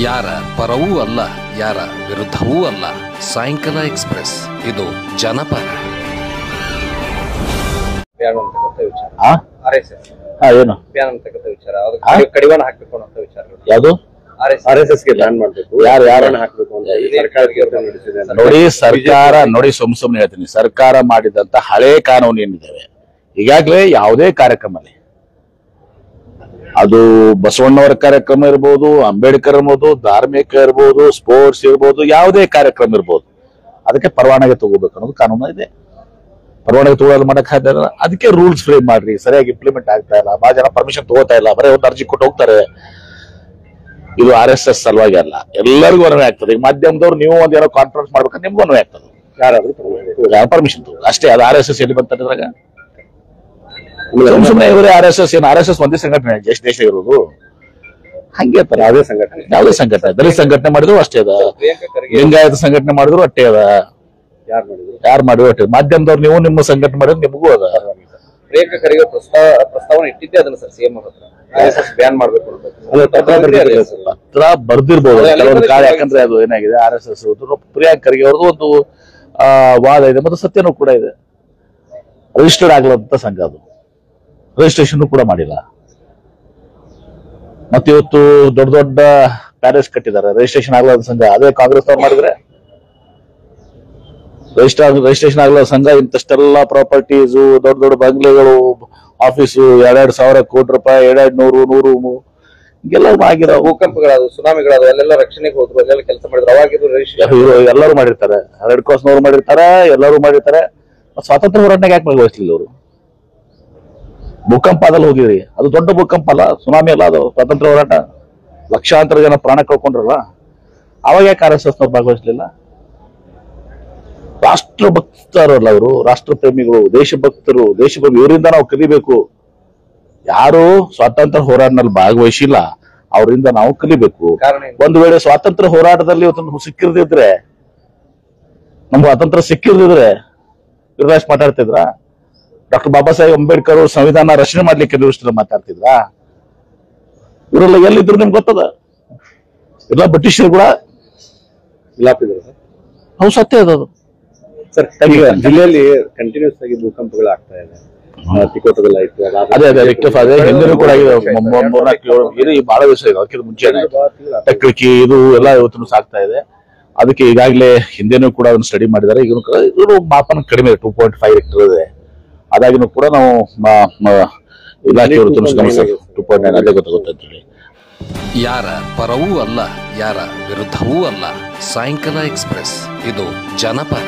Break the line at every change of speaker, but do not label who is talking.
ಯಾರ ಪರವೂ ಅಲ್ಲ, ಯಾರ ವಿರುದ್ಧವೂ ಅಲ್ಲ. ಸಾಯಂಕಾಲ ಎಕ್ಸ್‌ಪ್ರೆಸ್, ಇದು ಜನಪರ.
ಏನು
ಕಡಿವಾಣ ಹಾಕಬೇಕು ಅಂತ ವಿಚಾರ
ಯಾವುದು
RSS ಗೆ ಬ್ಯಾನ್ ಮಾಡಬೇಕು,
ಯಾರು
ಹಾಕಬೇಕು ಅಂತ
ನೋಡಿ. ಸರ್ಕಾರ ನೋಡಿ, ಸುಮ್ನೆ ಹೇಳ್ತೀನಿ, ಸರ್ಕಾರ ಮಾಡಿದಂತ ಹಳೆ ಕಾನೂನು ಏನಿದ್ದಾವೆ ಈಗಾಗಲೇ ಯಾವುದೇ ಕಾರ್ಯಕ್ರಮದಲ್ಲಿ, ಅದು ಬಸವಣ್ಣವರ ಕಾರ್ಯಕ್ರಮ ಇರ್ಬೋದು, ಅಂಬೇಡ್ಕರ್ ಇರ್ಬೋದು, ಧಾರ್ಮಿಕ ಇರ್ಬೋದು, ಸ್ಪೋರ್ಟ್ಸ್ ಇರ್ಬೋದು, ಯಾವುದೇ ಕಾರ್ಯಕ್ರಮ ಇರ್ಬೋದು, ಅದಕ್ಕೆ ಪರವಾನಗಿ ತಗೋಬೇಕು ಅನ್ನೋದು ಕಾನೂನು ಇದೆ. ಪರವಾನಗಿ ತಗೊಳ್ಳೋದು ಮಾಡಕ್ ಸಾಧ್ಯ ಇಲ್ಲ. ಅದಕ್ಕೆ ರೂಲ್ಸ್ ಫ್ರೇಮ್ ಮಾಡ್ರಿ, ಸರಿಯಾಗಿ ಇಂಪ್ಲಿಮೆಂಟ್ ಆಗ್ತಾ ಇಲ್ಲ. ಬಹಳ ಜನ ಪರ್ಮಿಷನ್ ತಗೋತಾ ಇಲ್ಲ, ಬರೀ ಒಂದು ಅರ್ಜಿ ಕೊಟ್ಟು ಹೋಗ್ತಾರೆ. ಇದು RSS ಸಲುವಾಗಿ ಅಲ್ಲ, ಎಲ್ಲರಿಗೂ ಅನ್ವಯ ಆಗ್ತದೆ. ಈಗ ಮಾಧ್ಯಮದವ್ರು ನೀವು ಒಂದೇನೋ ಕಾನ್ಫರೆನ್ಸ್ ಮಾಡ್ಬೇಕಂದ್ರೆ ನಿಮ್ಗೂ ಅನ್ವಯ ಆಗ್ತದೆ. ಯಾರಾದ್ರೂ ಪರ್ಮಿಷನ್ ತಗೋ ಅಷ್ಟೇ. ಅದು RSS ಎಲ್ಲಿ ಬಂತಂದ್ರಾಗ ಸುಮ್ಮನೆ ಇವರೇ RSS ಏನು RSS ಒಂದೇ ಸಂಘಟನೆ ಎಷ್ಟು ದೇಶ ಇರೋದು? ಹಂಗೆ ಇರ್ತಾರೆ. ಯಾವುದೇ ಸಂಘಟನೆ ದಲಿತ ಸಂಘಟನೆ ಮಾಡಿದ್ರು ಅಷ್ಟೇ ಅದ, ಲಿಂಗಾಯತ ಸಂಘಟನೆ ಮಾಡಿದ್ರು ಅಷ್ಟೇ ಅದ, ಯಾರು ಮಾಡಿದ್ರು ಅಷ್ಟೇ. ಮಾಧ್ಯಮದವ್ರು ನೀವು ನಿಮ್ಮ ಸಂಘಟನೆ ಮಾಡಿದ್ರು ನಿಮಗೂ ಅದ.
ಪ್ರಿಯಾಂಕಾ ಖರ್ಗೆ ಪ್ರಸ್ತಾವನೆ ಇಟ್ಟಿದ್ದೆ, ಅದನ್ನ ಸರ್ CM RSS ಬ್ಯಾನ್ ಮಾಡಬೇಕು
ಪತ್ರ ಬರ್ದಿರ್ಬೋದು ಕೆಲವೊಂದು ಕಾಲ. ಯಾಕಂದ್ರೆ ಅದು ಏನಾಗಿದೆ, RSS ಪ್ರಿಯಾಂಕಾ ಖರ್ಗೆ ಅವ್ರದ್ದು ಒಂದು ವಾದ ಇದೆ, ಮತ್ತು ಸತ್ಯನೂ ಕೂಡ ಇದೆ. ರಿಜಿಸ್ಟರ್ಡ್ ಆಗ್ಲಂತ ಸಂಘ, ಅದು ರಿಜಿಸ್ಟ್ರೇಷನ್ ಕೂಡ ಮಾಡಿಲ್ಲ. ಮತ್ತೆ ಇವತ್ತು ದೊಡ್ಡ ದೊಡ್ಡ ಪ್ಯಾಲೇಸ್ ಕಟ್ಟಿದ್ದಾರೆ, ರಿಜಿಸ್ಟ್ರೇಷನ್ ಆಗ್ಲಾದ ಸಂಘ. ಅದೇ ಕಾಂಗ್ರೆಸ್ ಅವ್ರು ಮಾಡಿದ್ರೆ ರಿಜಿಸ್ಟ್ರೇಷನ್ ಆಗ್ಲಾದ ಸಂಘ ಇಂತಷ್ಟೆಲ್ಲ ಪ್ರಾಪರ್ಟೀಸು, ದೊಡ್ಡ ದೊಡ್ಡ ಬಂಗ್ಲೆಗಳು, ಆಫೀಸು, 2,000 ಕೋಟಿ ರೂಪಾಯಿ, 200 ಹಿಂಗೆಲ್ಲ ಆಗಿರೋ
ಭೂಕಂಪಗಳಾದವು, ಸುನಾಮಿಗಳಾದವು, ಅಲ್ಲೆಲ್ಲ ರಕ್ಷಣೆಗೆ ಹೋದ್ರು, ಅಲ್ಲೆಲ್ಲ ಕೆಲಸ ಮಾಡಿದ್ರು. ಅವಾಗಿದ್ರು
ಎಲ್ಲರೂ ಮಾಡಿರ್ತಾರೆ, ರೆಡ್ ಕ್ರಾಸ್ನವ್ರು ಮಾಡಿರ್ತಾರೆ, ಎಲ್ಲರೂ ಮಾಡಿರ್ತಾರೆ. ಸ್ವಾತಂತ್ರ್ಯ ಹೋರಾಟನಾಗ ಯಾಕೆ ಭಾಗವಹಿಸಲಿಲ್ಲ ಅವರು? ಭೂಕಂಪ ಆದಲ್ಲಿ ಹೋಗಿದ್ರಿ, ಅದು ದೊಡ್ಡ ಭೂಕಂಪ ಅಲ್ಲ, ಸುನಾಮಿ ಅಲ್ಲ, ಅದು ಸ್ವಾತಂತ್ರ್ಯ ಹೋರಾಟ. ಲಕ್ಷಾಂತರ ಜನ ಪ್ರಾಣ ಕಳ್ಕೊಂಡ್ರಲ್ಲ, ಅವಾಗ ಯಾಕೆ RSS ಭಾಗವಹಿಸಲಿಲ್ಲ? ರಾಷ್ಟ್ರ ಭಕ್ತರಲ್ಲ ಅವರು, ರಾಷ್ಟ್ರ ಪ್ರೇಮಿಗಳು, ದೇಶಭಕ್ತರು, ದೇಶಭಕ್ತಿ. ಇವರಿಂದ ನಾವು ಕಲಿಬೇಕು. ಯಾರು ಸ್ವಾತಂತ್ರ್ಯ ಹೋರಾಟದಲ್ಲಿ ಭಾಗವಹಿಸಿಲ್ಲ ಅವರಿಂದ ನಾವು ಕಲಿಬೇಕು. ಒಂದು ವೇಳೆ ಸ್ವಾತಂತ್ರ್ಯ ಹೋರಾಟದಲ್ಲಿ ಇವತ್ತು ಸಿಕ್ಕಿರ್ದಿದ್ರೆ, ನಮ್ಗೆ ಸ್ವಾತಂತ್ರ್ಯ ಸಿಕ್ಕಿರ್ದಿದ್ರೆ ಗಿರಿರಾಜ್ ಮಾತಾಡ್ತಿದ್ರ? ಡಾಕ್ಟರ್ ಬಾಬಾ ಸಾಹೇಬ್ ಅಂಬೇಡ್ಕರ್ ಸಂವಿಧಾನ ರಚನೆ ಮಾಡ್ಲಿಕ್ಕೆ ಮಾತಾಡ್ತಿದ್ರ? ಇವರೆಲ್ಲ ಎಲ್ಲಿದ್ರು ನಿಮ್ಗೆ ಗೊತ್ತದ? ಎಲ್ಲ ಬ್ರಿಟಿಷರು ಕೂಡ ನಾವು ಸತ್ಯ ಅದದು.
ಸರ್, ಜಿಲ್ಲೆಯಲ್ಲಿ ಕಂಟಿನ್ಯೂಸ್ ಆಗಿ ಭೂಕಂಪಗಳು ಆಗ್ತಾ ಇದೆ. ತಿಕೋಟದಲ್ಲಿ ಆಯ್ತು,
ಅದೇ ಹಿಂದಿನೂ ಕೂಡ ಬಹಳ ದಿವಸ ಇದೆ, ಅದಕ್ಕಿಂತ ಮುಂಚೆ ಟೆಕ್ನಿಕಿ ಇದು ಎಲ್ಲ ಇವತ್ತು ಸಾಗ್ತಾ ಇದೆ. ಅದಕ್ಕೆ ಈಗಾಗಲೇ ಹಿಂದೆನೂ ಕೂಡ ಅದನ್ನು ಸ್ಟಡಿ ಮಾಡಿದ್ದಾರೆ. ಇದು ಮಾಪನ ಕಡಿಮೆ 2.5 ರಿಕ್ಟರ್ ಇದೆ. ಅದಾಗಿನೂ ಕೂಡ ನಾವು ಇಲಾಖೆಯವರು 2.9 ಅದೇ ಗೊತ್ತಾಗುತ್ತೆ.
ಯಾರ ಪರವೂ ಅಲ್ಲ, ಯಾರ ವಿರುದ್ಧವೂ ಅಲ್ಲ. ಸಾಯಂಕಾಲ ಎಕ್ಸ್‌ಪ್ರೆಸ್, ಇದು ಜನಪರ.